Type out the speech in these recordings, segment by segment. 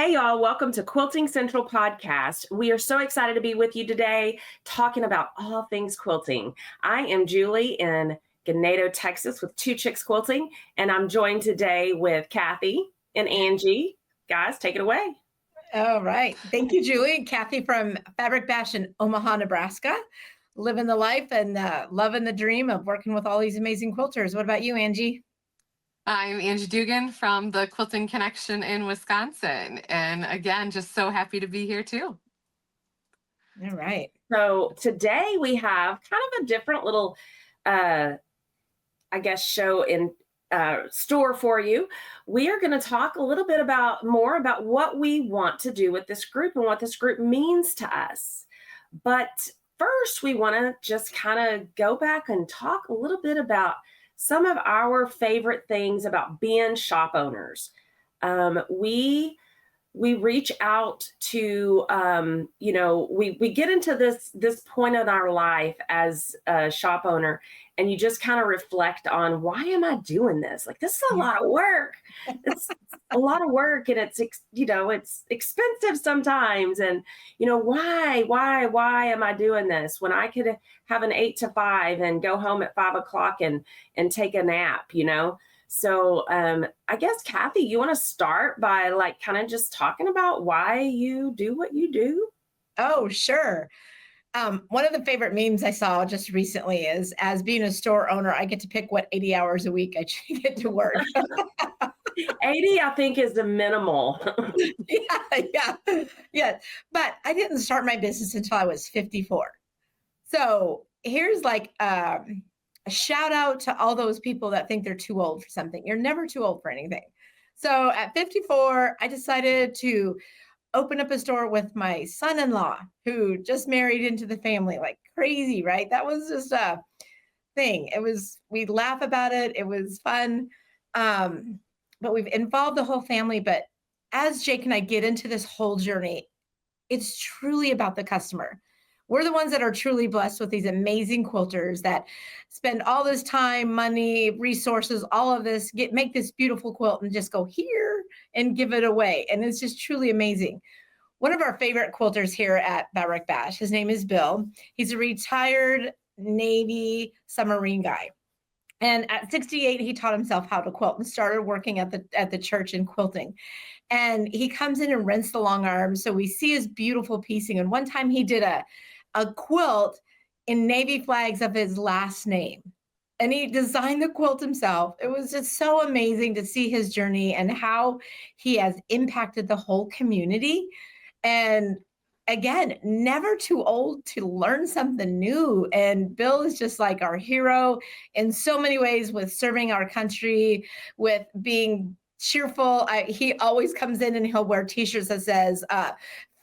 Hey, y'all. Welcome to Quilting Central Podcast. We are so excited to be with you today, talking about all things quilting. I am Julie in Ganado, Texas, with Two Chicks Quilting, and I'm joined today with Cathy and Angie. Guys, take it away. All right. Thank you, Julie. Cathy from Fabric Bash in Omaha, Nebraska. Living the life and loving the dream of working with all these amazing quilters. What about you, Angie? I'm Angie Dugan from the Quilting Connection in Wisconsin. And again, just so happy to be here too. All right. So today we have kind of a different little, show in store for you. We are going to talk a little bit more about what we want to do with this group and what this group means to us. But first, we want to just kind of go back and talk a little bit about some of our favorite things about being shop owners. We reach out to, we get into this point in our life as a shop owner, and you just kind of reflect on, why am I doing this? Like, this is a lot of work. It's a lot of work, and it's expensive sometimes. And, why am I doing this when I could have an 8 to 5 and go home at 5 o'clock and take a nap, So I guess, Cathy, you want to start by kind of just talking about why you do what you do? Oh, sure. One of the favorite memes I saw just recently is, as being a store owner, I get to pick what 80 hours a week I get to work. 80, I think, is the minimal. Yeah. But I didn't start my business until I was 54. So here's a shout out to all those people that think they're too old for something. You're never too old for anything. So at 54, I decided to open up a store with my son-in-law, who just married into the family like crazy, right? That was just a thing. We laugh about it. It was fun. But we've involved the whole family. But as Jake and I get into this whole journey, it's truly about the customer. We're the ones that are truly blessed with these amazing quilters that spend all this time, money, resources, all of this, make this beautiful quilt and just go here and give it away. And it's just truly amazing. One of our favorite quilters here at Fabric Bash, his name is Bill. He's a retired Navy submarine guy. And at 68, he taught himself how to quilt and started working at the church in quilting. And he comes in and rents the long arms. So we see his beautiful piecing. And one time he did a quilt in Navy flags of his last name. And he designed the quilt himself. It was just so amazing to see his journey and how he has impacted the whole community. And again, never too old to learn something new. And Bill is just like our hero in so many ways, with serving our country, with being cheerful. He always comes in and he'll wear t-shirts that says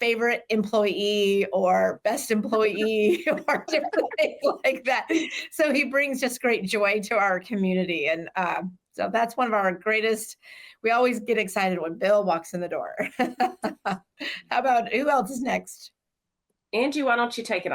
favorite employee or best employee or different things like that. So he brings just great joy to our community. And so that's one of our greatest. We always get excited when Bill walks in the door. How about, who else is next? Angie, why don't you take it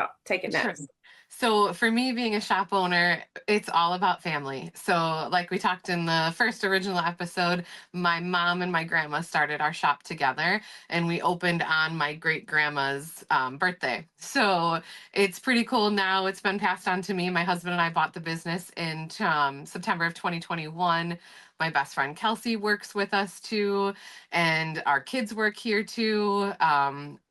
next? Sure. So for me, being a shop owner, it's all about family. So like we talked in the first original episode, my mom and my grandma started our shop together, and we opened on my great grandma's birthday. So it's pretty cool now. It's been passed on to me. My husband and I bought the business in September of 2021. My best friend Kelsey works with us too, and our kids work here too.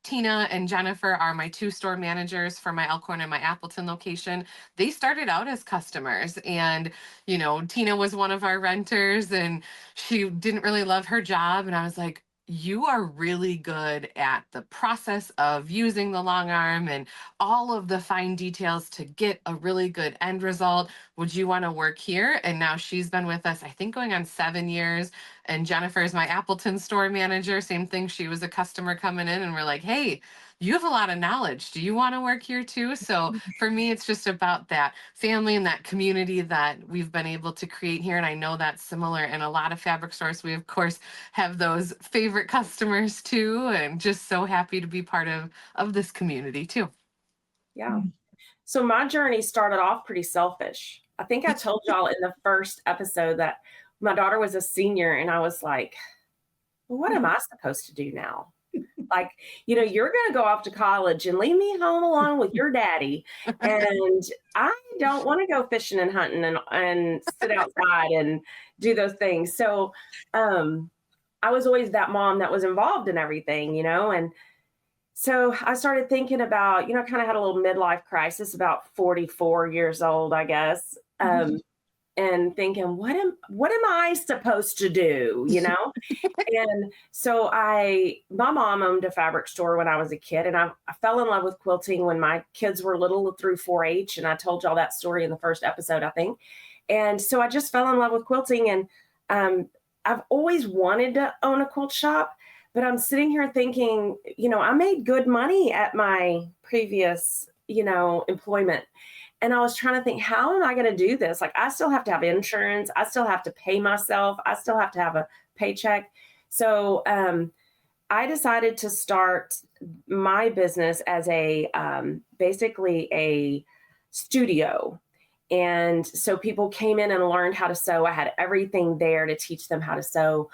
Tina and Jennifer are my 2 store managers for my Elkhorn and my Appleton location. They started out as customers, and Tina was one of our renters, and she didn't really love her job. And I was like, you are really good at the process of using the long arm and all of the fine details to get a really good end result. Would you want to work here? And now she's been with us, I think, going on 7 years. And Jennifer is my Appleton store manager. Same thing. She was a customer coming in, and we're like, hey, you have a lot of knowledge. Do you want to work here too? So for me, it's just about that family and that community that we've been able to create here. And I know that's similar in a lot of fabric stores. We, of course, have those favorite customers too, and just so happy to be part of this community too. Yeah. So my journey started off pretty selfish. I think I told y'all in the first episode that my daughter was a senior, and I was like, well, what am I supposed to do now? Like, you're going to go off to college and leave me home along with your daddy. And I don't want to go fishing and hunting and sit outside and do those things. So I was always that mom that was involved in everything, and so I started thinking about, I kind of had a little midlife crisis about 44 years old, I guess. And thinking, what am I supposed to do? And so my mom owned a fabric store when I was a kid, and I fell in love with quilting when my kids were little through 4-H. And I told y'all that story in the first episode, I think. And so I just fell in love with quilting, and I've always wanted to own a quilt shop, but I'm sitting here thinking, I made good money at my previous, employment. And I was trying to think, how am I going to do this? Like, I still have to have insurance. I still have to pay myself. I still have to have a paycheck. So I decided to start my business as basically a studio. And so people came in and learned how to sew. I had everything there to teach them how to sew.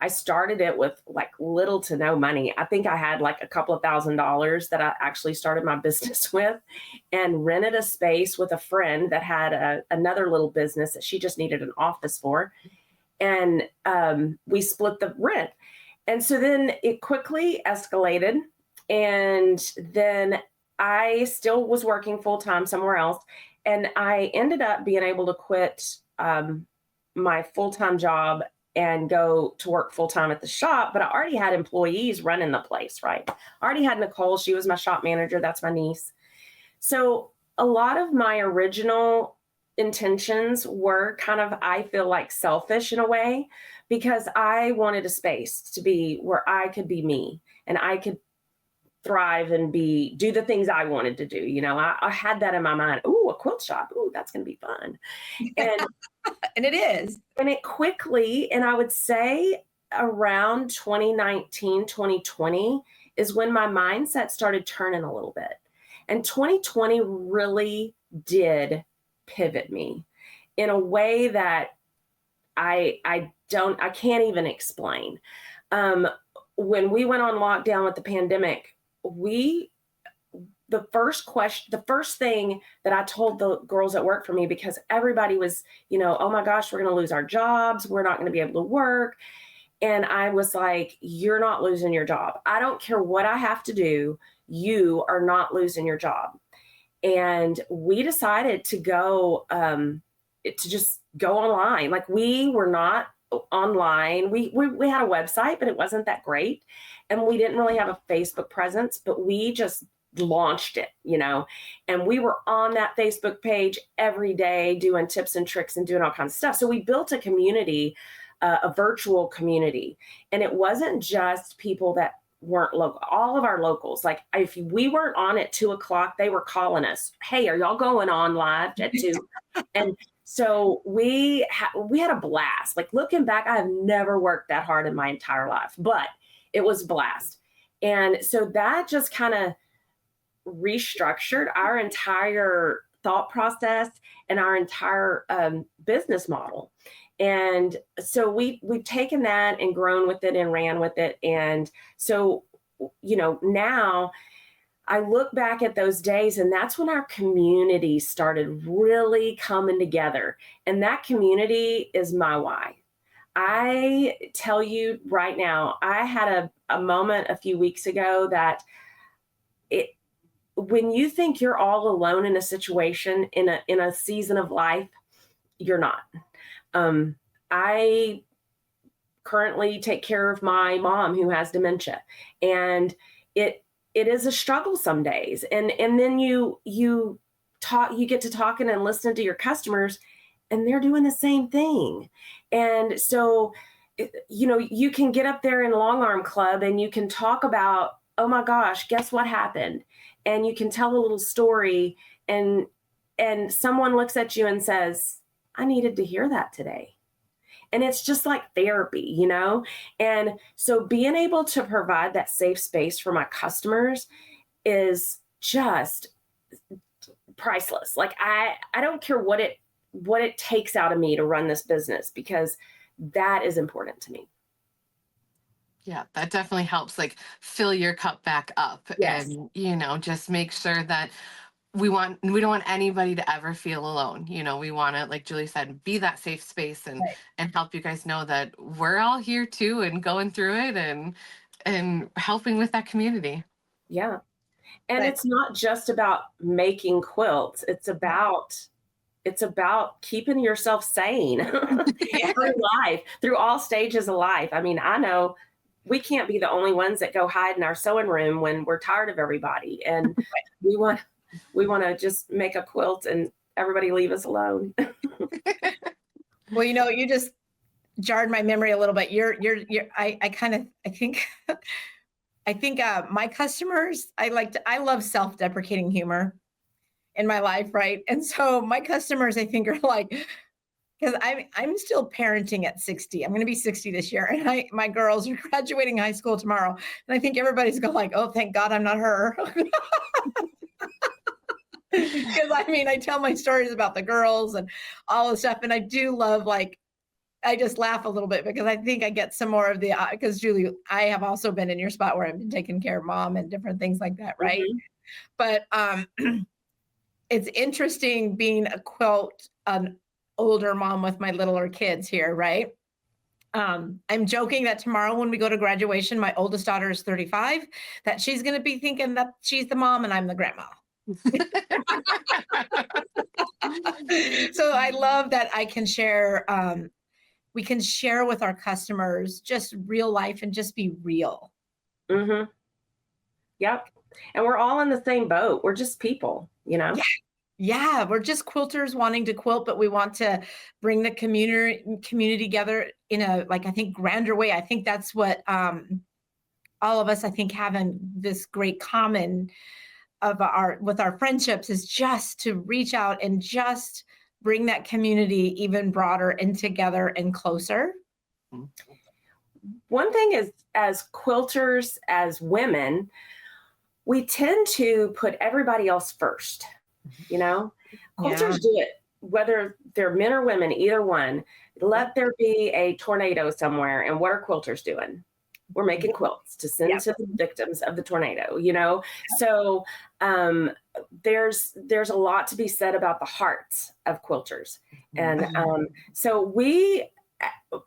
I started it with like little to no money. I think I had like a couple of $1,000s that I actually started my business with, and rented a space with a friend that had another little business that she just needed an office for. And we split the rent. And so then it quickly escalated. And then I still was working full time somewhere else. And I ended up being able to quit my full-time job and go to work full-time at the shop. But I already had employees running the place, right? I already had Nicole. She was my shop manager. That's my niece. So a lot of my original intentions were kind of, I feel like, selfish in a way, because I wanted a space to be where I could be me and I could thrive and do the things I wanted to do. I had that in my mind. Ooh, a quilt shop. Ooh, that's going to be fun. And and it is. And it quickly, and I would say around 2019, 2020 is when my mindset started turning a little bit. And 2020 really did pivot me in a way that I can't even explain. When we went on lockdown with the pandemic, the first thing that I told the girls that work for me, because everybody was, oh my gosh, we're going to lose our jobs. We're not going to be able to work. And I was like, you're not losing your job. I don't care what I have to do. You are not losing your job. And we decided to go, to just go online. Like, we were not online. We had a website, but it wasn't that great. And we didn't really have a Facebook presence, but we just launched it, and we were on that Facebook page every day doing tips and tricks and doing all kinds of stuff. So we built a community, a virtual community. And it wasn't just people that weren't local, all of our locals. Like, if we weren't on at 2:00, they were calling us, hey, are y'all going on live at 2? And so we had a blast. Like, looking back, I have never worked that hard in my entire life, but it was a blast. And so that just kind of restructured our entire thought process and our entire business model. And so we've taken that and grown with it and ran with it. And so, now I look back at those days, and that's when our community started really coming together. And that community is my why. I tell you right now, I had a moment a few weeks ago that when you think you're all alone in a situation, in a season of life, you're not. I currently take care of my mom who has dementia, and it is a struggle some days. And then you get to talking and listening to your customers, and they're doing the same thing. And so, you can get up there in long arm club and you can talk about, oh my gosh, guess what happened? And you can tell a little story, and someone looks at you and says, I needed to hear that today. And it's just like therapy, And so being able to provide that safe space for my customers is just priceless. Like, I don't care what it takes out of me to run this business, because that is important to me. Yeah, that definitely helps like fill your cup back up. Yes. And, just make sure that we don't want anybody to ever feel alone. We want to, like Julie said, be that safe space and Right. and help you guys know that we're all here too and going through it and helping with that community. Yeah. And Right. it's not just about making quilts. It's about keeping yourself sane through life, through all stages of life. I mean, I know we can't be the only ones that go hide in our sewing room when we're tired of everybody. And we want to just make a quilt and everybody leave us alone. Well, you just jarred my memory a little bit. I think my customers, I love self-deprecating humor in my life, right? And so my customers, I think, are like, because I'm still parenting at 60. I'm going to be 60 this year, and my girls are graduating high school tomorrow, and I think everybody's going like, oh, thank God I'm not her. Because I tell my stories about the girls and all the stuff, and I do love I just laugh a little bit because I think I get some more of the because Julie, I have also been in your spot where I've been taking care of mom and different things like that, right? Mhm. But it's interesting being an older mom with my littler kids here, right? I'm joking that tomorrow when we go to graduation, my oldest daughter is 35, that she's going to be thinking that she's the mom and I'm the grandma. So I love that I can share, we can share with our customers just real life and just be real. Mm-hmm. Yep. And we're all in the same boat. We're just people, Yeah. Yeah, we're just quilters wanting to quilt, but we want to bring the community together in a, I think, grander way. I think that's what all of us, I think, having this great common with our friendships is just to reach out and just bring that community even broader and together and closer. One thing is, as quilters, as women, we tend to put everybody else first. Quilters do it, whether they're men or women, either one. Let there be a tornado somewhere, and what are quilters doing? We're making quilts to send to the victims of the tornado. So there's a lot to be said about the hearts of quilters, and so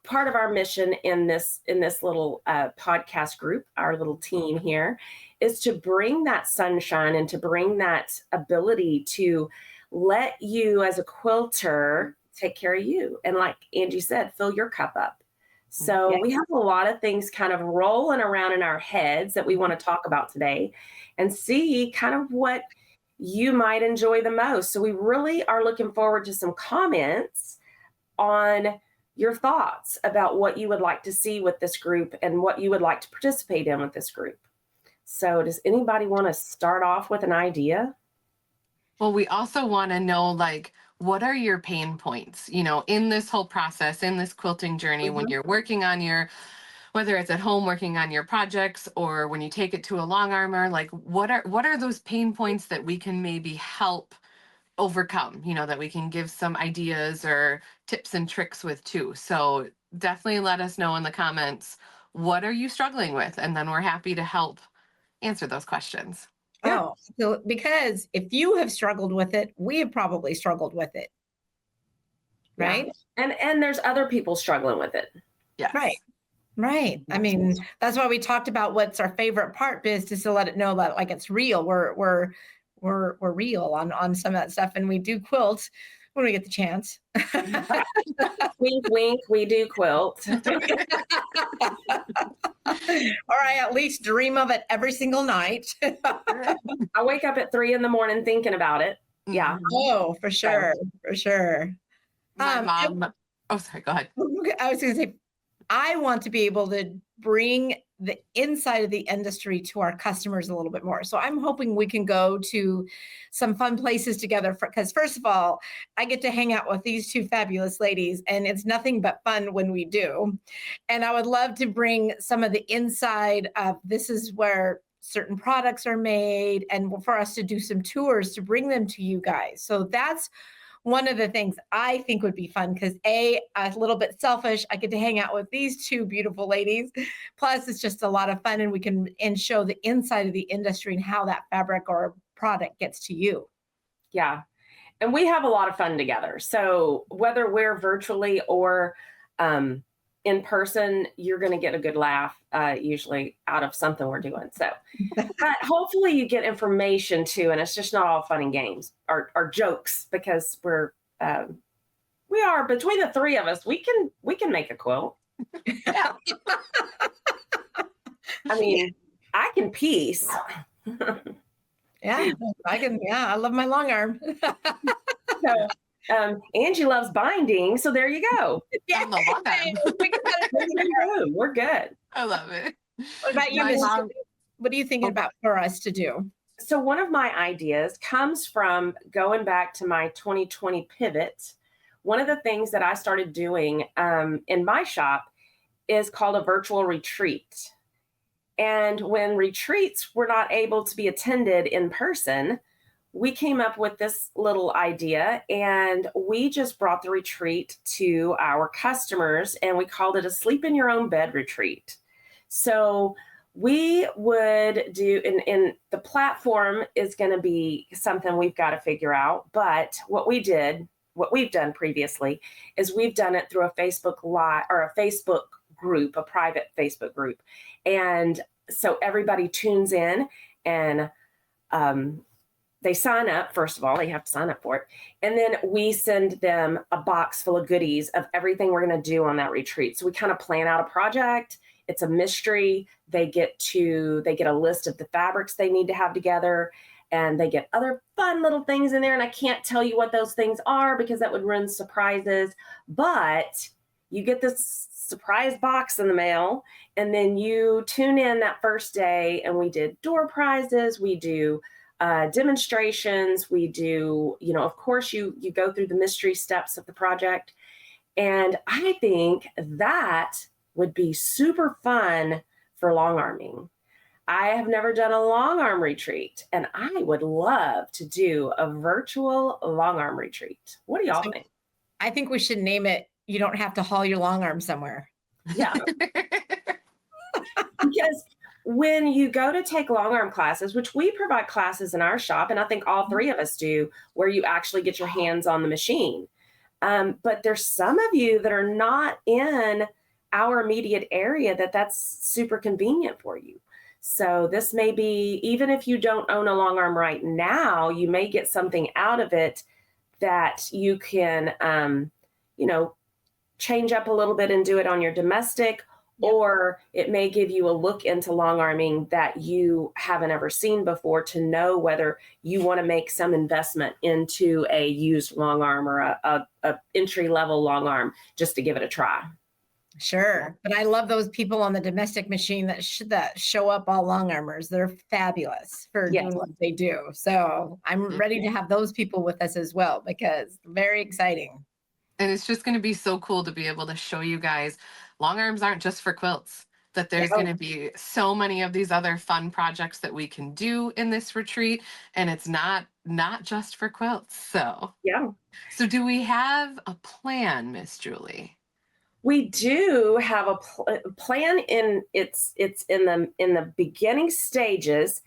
part of our mission in this little podcast group, our little team here, is to bring that sunshine and to bring that ability to let you as a quilter take care of you. And like Angie said, fill your cup up. So we have a lot of things kind of rolling around in our heads that we want to talk about today and see kind of what you might enjoy the most. So we really are looking forward to some comments on your thoughts about what you would like to see with this group and what you would like to participate in with this group. So does anybody want to start off with an idea? Well, we also want to know, what are your pain points, in this whole process, in this quilting journey, when you're working on whether it's at home working on your projects or when you take it to a long armor, what are those pain points that we can maybe help overcome, that we can give some ideas or tips and tricks with too. So definitely let us know in the comments, what are you struggling with? And then we're happy to help answer those questions. Oh, so because if you have struggled with it, we have probably struggled with it. Right. Yeah. And there's other people struggling with it. Yes. Right. That's why we talked about what's our favorite part, is just to let it know that it's real. We're real on some of that stuff. And we do quilt when we get the chance. Wink, wink, we do quilt. Or I at least dream of it every single night. I wake up at 3 a.m. thinking about it. Yeah. Oh, for sure. For sure. My mom. Sorry, go ahead. I was going to say, I want to be able to bring the inside of the industry to our customers a little bit more. So I'm hoping we can go to some fun places together, because first of all, I get to hang out with these two fabulous ladies, and it's nothing but fun when we do. And I would love to bring some of the inside of this is where certain products are made, and for us to do some tours to bring them to you guys. So that's one of the things I think would be fun, because a little bit selfish, I get to hang out with these two beautiful ladies. Plus, it's just a lot of fun, and we can show the inside of the industry and how that fabric or product gets to you. Yeah. And we have a lot of fun together. So whether we're virtually or in person, you're going to get a good laugh usually out of something we're doing. So but hopefully you get information too. And it's just not all fun and games or jokes, because we are, between the three of us, we can make a quilt. Yeah. I mean, I can piece. Yeah, I can. Yeah, I love my long arm. So, Angie loves binding, so there you go. Yeah, I'm the long arm. We're good. I love it. What about you, Miss? What are you thinking about for us to do? So one of my ideas comes from going back to my 2020 pivot. One of the things that I started doing in my shop is called a virtual retreat. And when retreats were not able to be attended in person, we came up with this little idea, and we just brought the retreat to our customers, and we called it a sleep in your own bed retreat. So we would do, and the platform is going to be something we've got to figure out. But what we've done previously is we've done it through a Facebook Live or a Facebook group, a private Facebook group. And so everybody tunes in, and they sign up. First of all, they have to sign up for it. And then we send them a box full of goodies of everything we're going to do on that retreat. So we kind of plan out a project. It's a mystery. They get a list of the fabrics they need to have together, and they get other fun little things in there. And I can't tell you what those things are because that would ruin surprises, but you get this surprise box in the mail, and then you tune in that first day, and we did door prizes. We do demonstrations. We do, of course, you go through the mystery steps of the project. And I think that would be super fun for long arming. I have never done a long arm retreat, and I would love to do a virtual long arm retreat. What do y'all think? I think we should name it, "You Don't Have to Haul Your Long Arm Somewhere." Yeah. Because when you go to take long arm classes, which we provide classes in our shop, and I think all three of us do, where you actually get your hands on the machine. But there's some of you that are not in our immediate area that's super convenient for you. So this may be, even if you don't own a long arm right now, you may get something out of it that you can, change up a little bit and do it on your domestic. Yep. Or it may give you a look into long arming that you haven't ever seen before, to know whether you want to make some investment into a used long arm or a entry level long arm, just to give it a try. Sure. But I love those people on the domestic machine that show up all long armors. They're fabulous for doing what they do. So I'm ready to have those people with us as well, because very exciting. And it's just going to be so cool to be able to show you guys long arms aren't just for quilts, that there's going to be so many of these other fun projects that we can do in this retreat. And it's not just for quilts. So, So do we have a plan, Miss Julie? We do have a plan. It's in the beginning stages,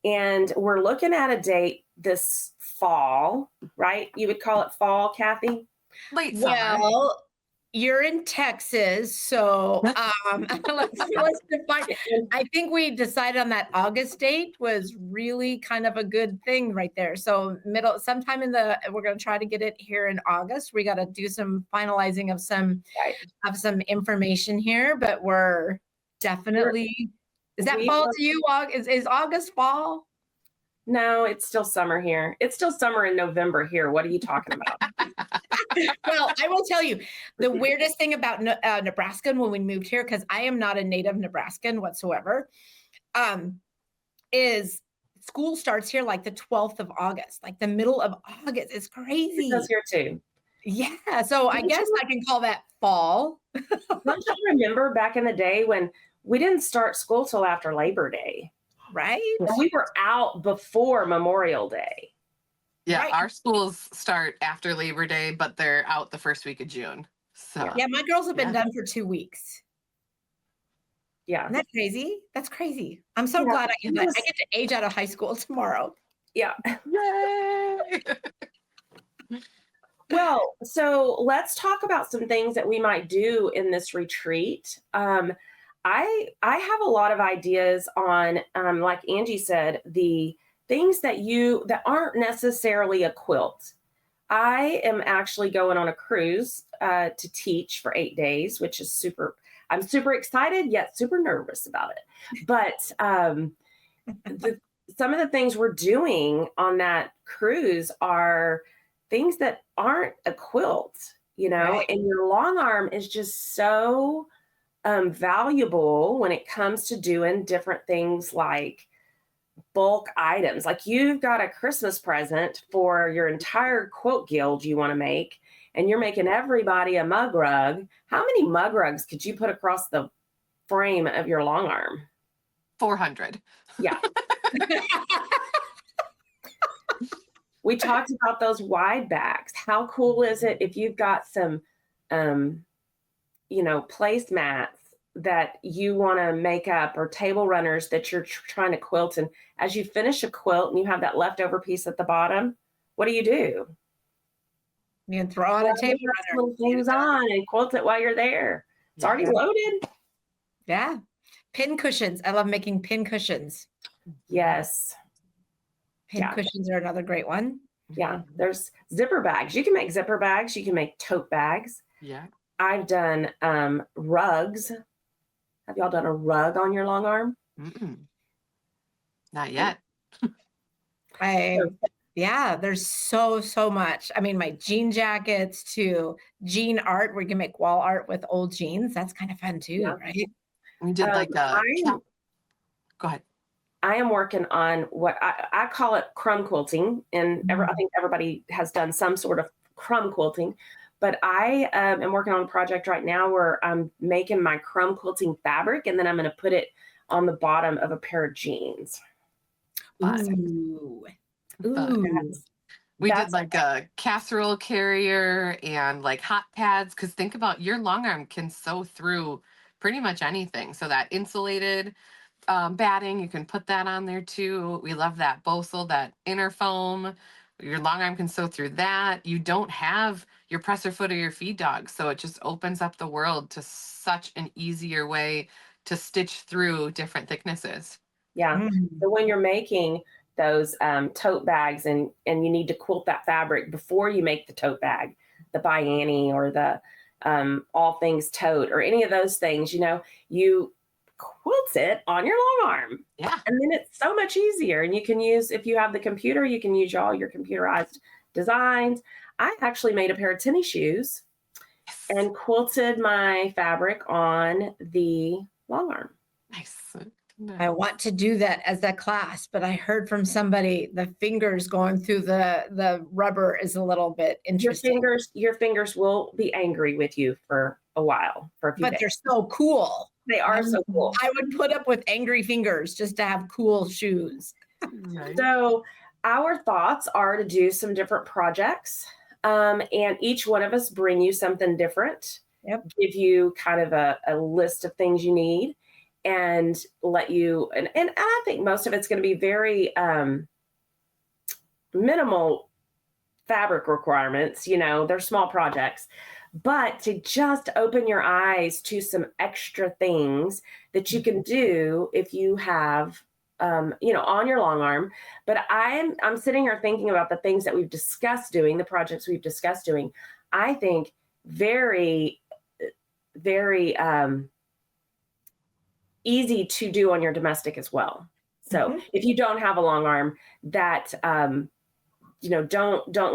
and we're looking at a date this fall, right? You would call it fall, Cathy? Late summer. Well, you're in Texas, so let's define it. I think we decided on that August date was really kind of a good thing right there. So sometime we're going to try to get it here in August. We got to do some finalizing of some information here, but we're definitely. Is that fall to you? Is August fall? No, it's still summer here. It's still summer in November here. What are you talking about? Well, I will tell you the weirdest thing about Nebraska when we moved here, because I am not a native Nebraskan whatsoever, is school starts here like the 12th of August, like the middle of August. It's crazy. It does here too. Yeah. So I guess I can call that fall. Don't you remember back in the day when we didn't start school till after Labor Day? Right. We were out before Memorial Day. Yeah, Right. our schools start after Labor Day, but they're out the first week of June. So Yeah, my girls have been yeah. done for 2 weeks. Yeah. Isn't that crazy? That's crazy. I'm so Yeah, glad I it get was- to age out of high school tomorrow. Yeah. Yay! Well, so let's talk about some things that we might do in this retreat. I have a lot of ideas on, like Angie said, the things that aren't necessarily a quilt. I am actually going on a cruise to teach for 8 days, which is super. I'm super excited yet super nervous about it. But some of the things we're doing on that cruise are things that aren't a quilt, Right. and your long arm is just so valuable when it comes to doing different things like bulk items. Like you've got a Christmas present for your entire quilt guild you want to make, and you're making everybody a mug rug. How many mug rugs could you put across the frame of your long arm? 400. Yeah. We talked about those wide backs. How cool is it if you've got some, placemats that you want to make up, or table runners that you're trying to quilt. And as you finish a quilt and you have that leftover piece at the bottom, what do? You can throw on a table runner. Little things on and quilt it while you're there. It's already loaded. Yeah. Pin cushions. I love making pin cushions. Yes. Pin cushions are another great one. Yeah. There's zipper bags. You can make zipper bags. You can make tote bags. Yeah. I've done rugs. Have y'all done a rug on your long arm? Not yet. There's so much. I mean, my jean jackets to jean art, where you can make wall art with old jeans. That's kind of fun too, right? We did go ahead. I am working on what I call it crumb quilting, and I think everybody has done some sort of crumb quilting, but I am working on a project right now where I'm making my crumb quilting fabric, and then I'm going to put it on the bottom of a pair of jeans. Ooh. We did like a casserole carrier and like hot pads, because think about, your long arm can sew through pretty much anything. So that insulated batting, you can put that on there too. We love that Bosal, that inner foam. Your long arm can sew through that. You don't have your presser foot or your feed dog, so it just opens up the world to such an easier way to stitch through different thicknesses. Yeah. So when you're making those tote bags and you need to quilt that fabric before you make the tote bag, the By Annie or the All Things Tote or any of those things, you quilt it on your long arm. Yeah. And then it's so much easier. And you can use, if you have the computer, you can use all your computerized designs. I actually made a pair of tennis shoes and quilted my fabric on the long arm. Nice. I want to do that as a class, but I heard from somebody the fingers going through the rubber is a little bit interesting. Your fingers will be angry with you for a while, for a few days. They're so cool. They are so cool. I would put up with angry fingers just to have cool shoes. Nice. So our thoughts are to do some different projects, and each one of us bring you something different. Yep. Give you kind of a list of things you need, and let you, and I think most of it's going to be very minimal fabric requirements. They're small projects, but to just open your eyes to some extra things that you can do if you have, on your long arm. But I'm sitting here thinking about the things that we've discussed doing, the projects we've discussed doing. I think very, very easy to do on your domestic as well. So if you don't have a long arm, that don't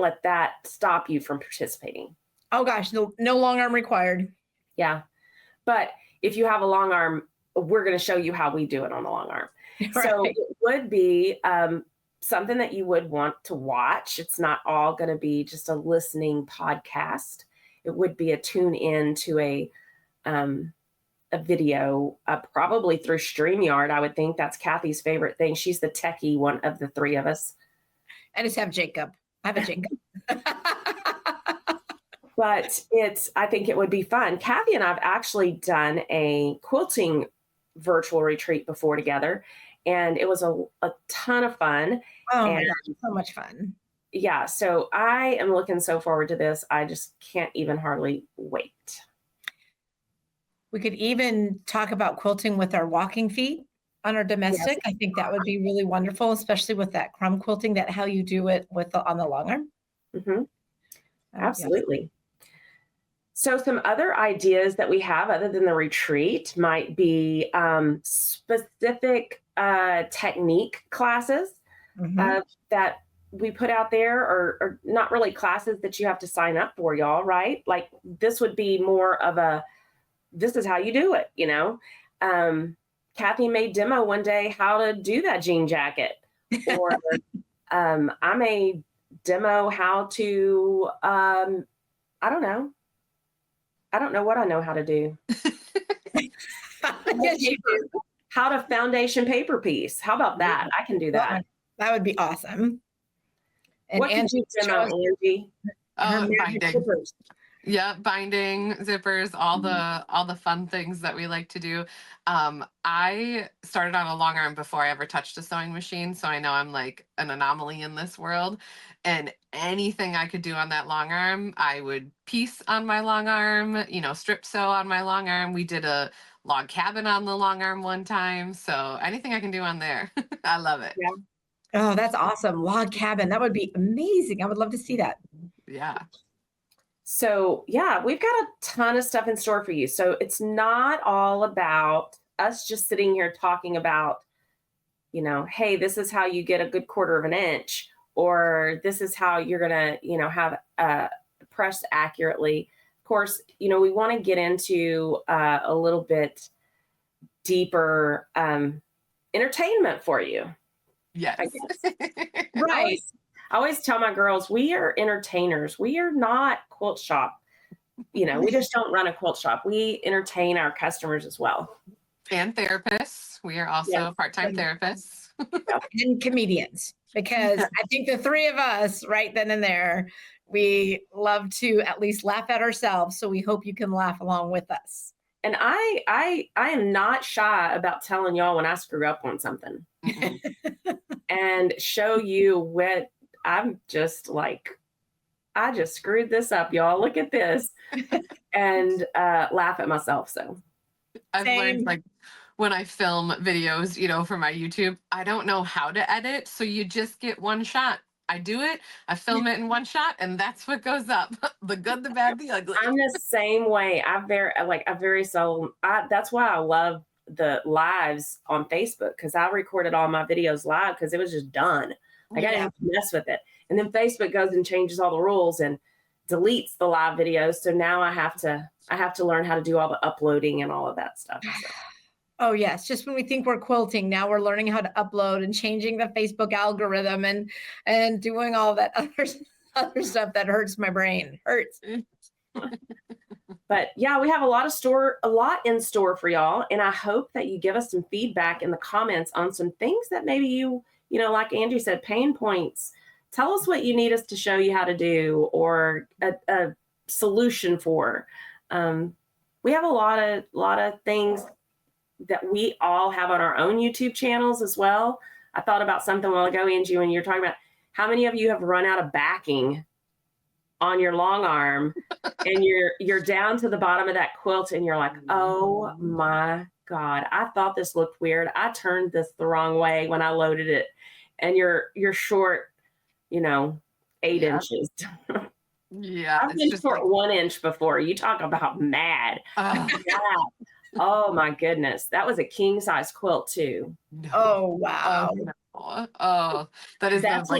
let that stop you from participating. Oh gosh, no long arm required. Yeah. But if you have a long arm, we're going to show you how we do it on the long arm. Right. So it would be something that you would want to watch. It's not all going to be just a listening podcast. It would be a tune in to a video, probably through StreamYard. I would think that's Cathy's favorite thing. She's the techie one of the three of us. I just have Jacob. I have a jingle. But I think it would be fun. Cathy and I have actually done a quilting virtual retreat before together, and it was a ton of fun. Oh my And gosh, so much fun. yeah, so I am looking so forward to this. I just can't even hardly wait. We could even talk about quilting with our walking feet on our domestic. I think that would be really wonderful, especially with that crumb quilting, that how you do it on the long arm. Mm-hmm. Absolutely. So some other ideas that we have other than the retreat might be specific technique classes that we put out there, or not really classes that you have to sign up for, y'all, right? Like this would be more of this is how you do it, Cathy may demo one day how to do that jean jacket, or I may demo how to, I don't know what I know how to do. Yes, you do. How to foundation paper piece. How about that? I can do that. That would be awesome. And what could you demo, Angie? Binding. Yeah, binding, zippers, all the fun things that we like to do. I started on a long arm before I ever touched a sewing machine, so I know I'm like an anomaly in this world. And anything I could do on that long arm, I would piece on my long arm, strip sew on my long arm. We did a log cabin on the long arm one time, so anything I can do on there, I love it. Yeah. Oh, that's awesome. Log cabin. That would be amazing. I would love to see that. Yeah. So yeah, we've got a ton of stuff in store for you. So it's not all about us just sitting here talking about, hey, this is how you get a good 1/4 of an inch, or this is how you're going to, have press accurately. Of course, we want to get into a little bit deeper entertainment for you. Yes. I guess. Right. I always tell my girls, we are entertainers. We are not quilt shop. We just don't run a quilt shop. We entertain our customers as well. And therapists. We are also part-time therapists. And comedians, because I think the three of us right then and there, we love to at least laugh at ourselves. So we hope you can laugh along with us. And I am not shy about telling y'all when I screw up on something and show you what I'm just like, I just screwed this up, y'all. Look at this. And laugh at myself. So I've learned, like, when I film videos, for my YouTube, I don't know how to edit. So you just get one shot. I do it, I film it in one shot, and that's what goes up. The good, the bad, the ugly. I'm the same way. Very seldom. That's why I love the lives on Facebook, because I recorded all my videos live because it was just done. I didn't have to mess with it. And then Facebook goes and changes all the rules and deletes the live videos. So now I have to learn how to do all the uploading and all of that stuff. So. Oh yes. Just when we think we're quilting, now we're learning how to upload and changing the Facebook algorithm and doing all that other stuff that hurts my brain. Hurts. But yeah, we have a lot in store for y'all. And I hope that you give us some feedback in the comments on some things that maybe you like Angie said, pain points. Tell us what you need us to show you how to do, or a solution for. We have a lot of things that we all have on our own YouTube channels as well. I thought about something a while ago, Angie, when you're talking about how many of you have run out of backing on your long arm and you're down to the bottom of that quilt and you're like, oh my God, I thought this looked weird. I turned this the wrong way when I loaded it. And you're short, 8 inches. Yeah. I've been short 1 inch before. You talk about mad. Oh my goodness. That was a king size quilt too. No. Oh, wow. That's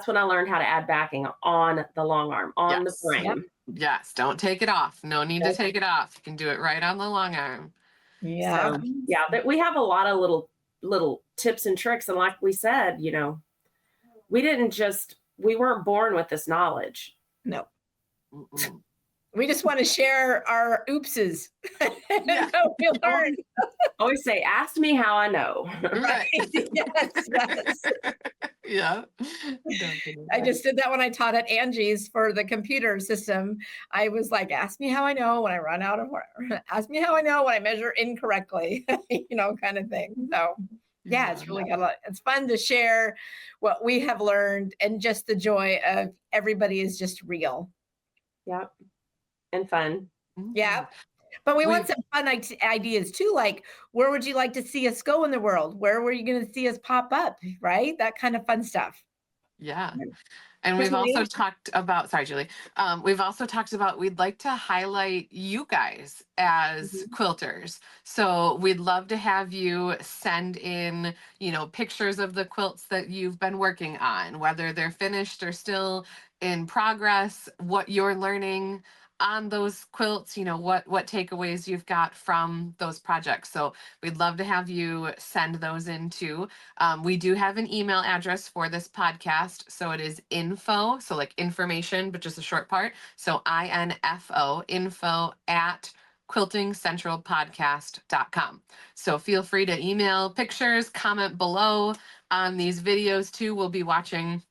when I learned how to add backing on the long arm, on the frame. Yep. Yes. Don't take it off. No need to take it off. You can do it right on the long arm. Yeah. So, but we have a lot of little tips and tricks. And like we said, we weren't born with this knowledge. No. We just want to share our oopses. Yeah. So we learned. Always say, ask me how I know. Right. Yes. Yeah. Definitely. I just did that when I taught at Angie's for the computer system. I was like, ask me how I know when I run out of ask me how I know when I measure incorrectly, kind of thing. So yeah, it's really got a lot. It's fun to share what we have learned and just the joy of everybody is just real. Yep. And fun. Yeah. But we want some fun ideas too. Like, where would you like to see us go in the world? Where were you going to see us pop up? Right? That kind of fun stuff. Yeah. And we've also talked about, sorry, Julie. We've also talked about we'd like to highlight you guys as quilters. So we'd love to have you send in, pictures of the quilts that you've been working on, whether they're finished or still in progress, what you're learning on those quilts, what takeaways you've got from those projects. So we'd love to have you send those in too. We do have an email address for this podcast. So it is info, so like information, but just a short part. So info, info@ quiltingcentralpodcast.com. So feel free to email pictures, comment below on these videos too. We'll be watching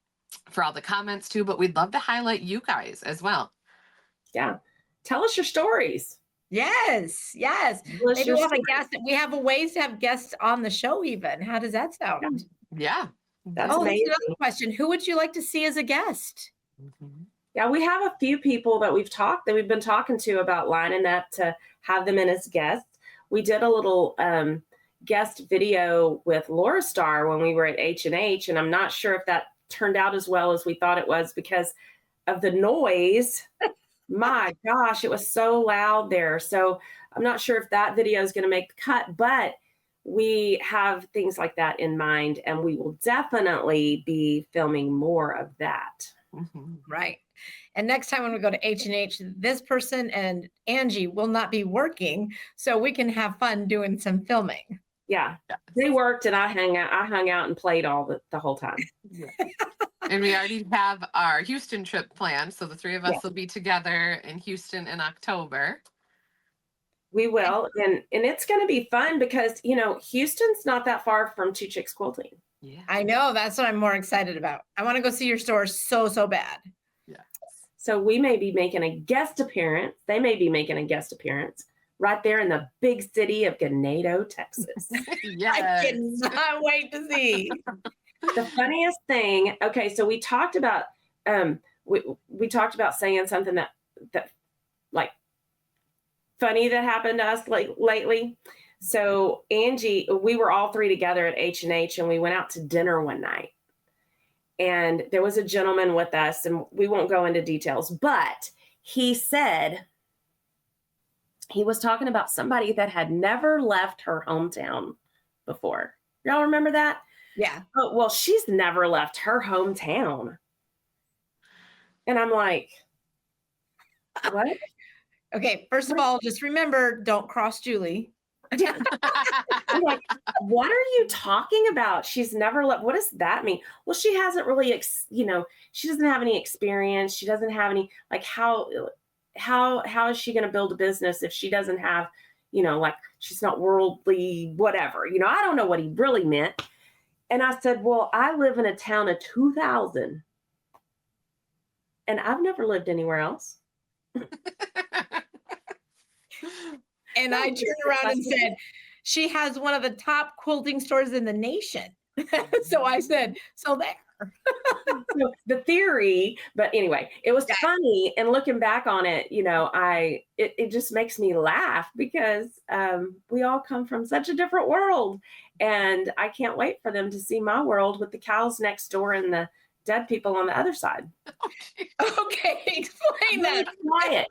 for all the comments too, but we'd love to highlight you guys as well. Yeah. Tell us your stories. Yes. Maybe we'll have a guest. We have a ways to have guests on the show even. How does that sound? Yeah. That's amazing. That's another question. Who would you like to see as a guest? Yeah, we have a few people that we've been talking to about lining up to have them in as guests. We did a little guest video with Laura Star when we were at H&H, and I'm not sure if that turned out as well as we thought it was because of the noise. My gosh, it was so loud there. So I'm not sure if that video is going to make the cut, but we have things like that in mind, and we will definitely be filming more of that. Right. And next time when we go to H&H, this person and Angie will not be working, so we can have fun doing some filming. Yeah, they worked and I hung out and played all the whole time. Yeah. And we already have our Houston trip planned. So the three of us will be together in Houston in October. We will. And it's going to be fun because, Houston's not that far from Two Chicks Quilting. Yeah. I know. That's what I'm more excited about. I want to go see your store so bad. Yeah. So we may be making a guest appearance. They may be making a guest appearance right there in the big city of Ganado, Texas. Yes. I cannot wait to see. The funniest thing, okay, so we talked about we talked about saying something that like funny that happened to us lately. So Angie, we were all three together at H&H and we went out to dinner one night. And there was a gentleman with us, and we won't go into details, but he said he was talking about somebody that had never left her hometown before. Y'all remember that? Yeah. Oh, well, she's never left her hometown. And I'm like, what? Okay, first of all, just remember, don't cross Julie. I'm like, what are you talking about? She's never left. What does that mean? Well, she hasn't really, she doesn't have any experience. She doesn't have any, like, how is she going to build a business if she doesn't have, like, she's not worldly, whatever. I don't know what he really meant. And I said, well, I live in a town of 2,000 and I've never lived anywhere else. And I turned around and said, she has one of the top quilting stores in the nation. So I said, so there. So the theory, but anyway, it was funny. And looking back on it, it just makes me laugh because we all come from such a different world. And I can't wait for them to see my world with the cows next door and the dead people on the other side. Okay, explain that. Quiet.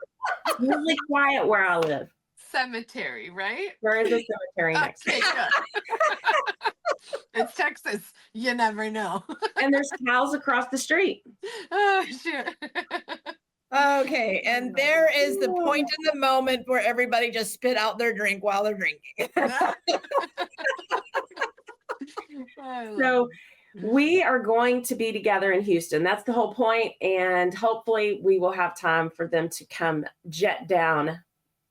It's really quiet where I live. Cemetery, right? There is a cemetery next door. It's Texas. You never know. And there's cows across the street. Oh, sure. Okay, and there is the point in the moment where everybody just spit out their drink while they're drinking. So We are going to be together in Houston. That's the whole point. And hopefully we will have time for them to come jet down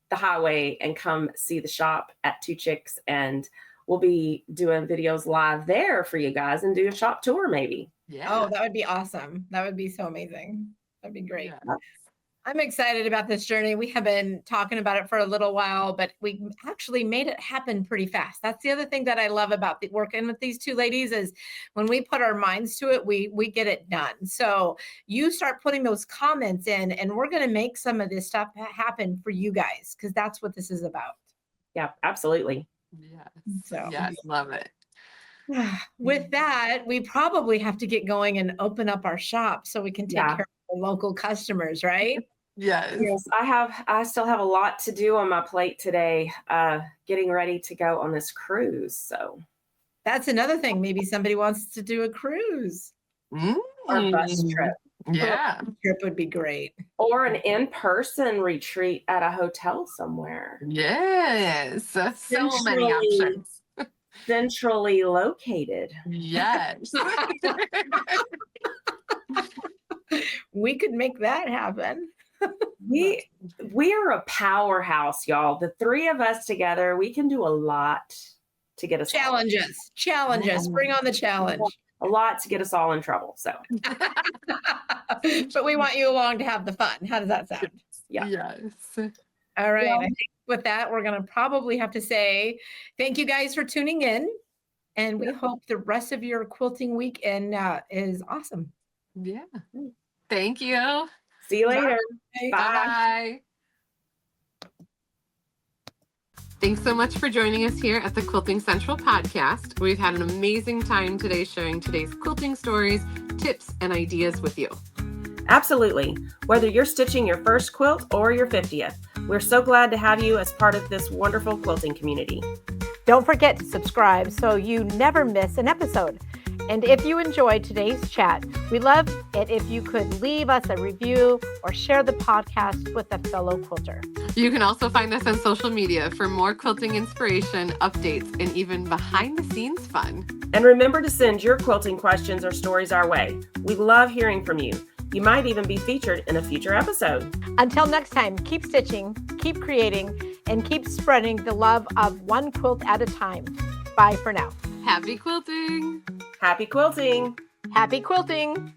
the highway and come see the shop at Two Chicks. And we'll be doing videos live there for you guys and do a shop tour maybe. Yeah. Oh, that would be awesome. That would be so amazing. That'd be great. Yeah. I'm excited about this journey. We have been talking about it for a little while, but we actually made it happen pretty fast. That's the other thing that I love about working with these two ladies is when we put our minds to it, we get it done. So you start putting those comments in, and we're going to make some of this stuff happen for you guys, because that's what this is about. Yeah, absolutely. Yes. So Yes, love it. with that, we probably have to get going and open up our shop so we can take care of the local customers, right? Yes. Yes, I still have a lot to do on my plate today, getting ready to go on this cruise. So that's another thing. Maybe somebody wants to do a cruise. Or bus trip. Yeah. Trip would be great. Or an in-person retreat at a hotel somewhere. Yes. So many options. Centrally located. Yes. We could make that happen. We are a powerhouse, y'all. The three of us together, we can do a lot to get us Challenge us. Bring on the challenge. A lot to get us all in trouble. So but we want you along to have the fun. How does that sound? Yeah. Yes. All right. Well, I think with that, we're going to probably have to say thank you guys for tuning in. And we hope the rest of your quilting weekend is awesome. Yeah. Thank you. See you later. Bye. Bye. Thanks so much for joining us here at the Quilting Central Podcast. We've had an amazing time today sharing today's quilting stories, tips, and ideas with you. Absolutely. Whether you're stitching your first quilt or your 50th, we're so glad to have you as part of this wonderful quilting community. Don't forget to subscribe so you never miss an episode. And if you enjoyed today's chat, we'd love it if you could leave us a review or share the podcast with a fellow quilter. You can also find us on social media for more quilting inspiration, updates, and even behind the scenes fun. And remember to send your quilting questions or stories our way. We love hearing from you. You might even be featured in a future episode. Until next time, keep stitching, keep creating, and keep spreading the love of one quilt at a time. Bye for now. Happy quilting! Happy quilting! Happy quilting!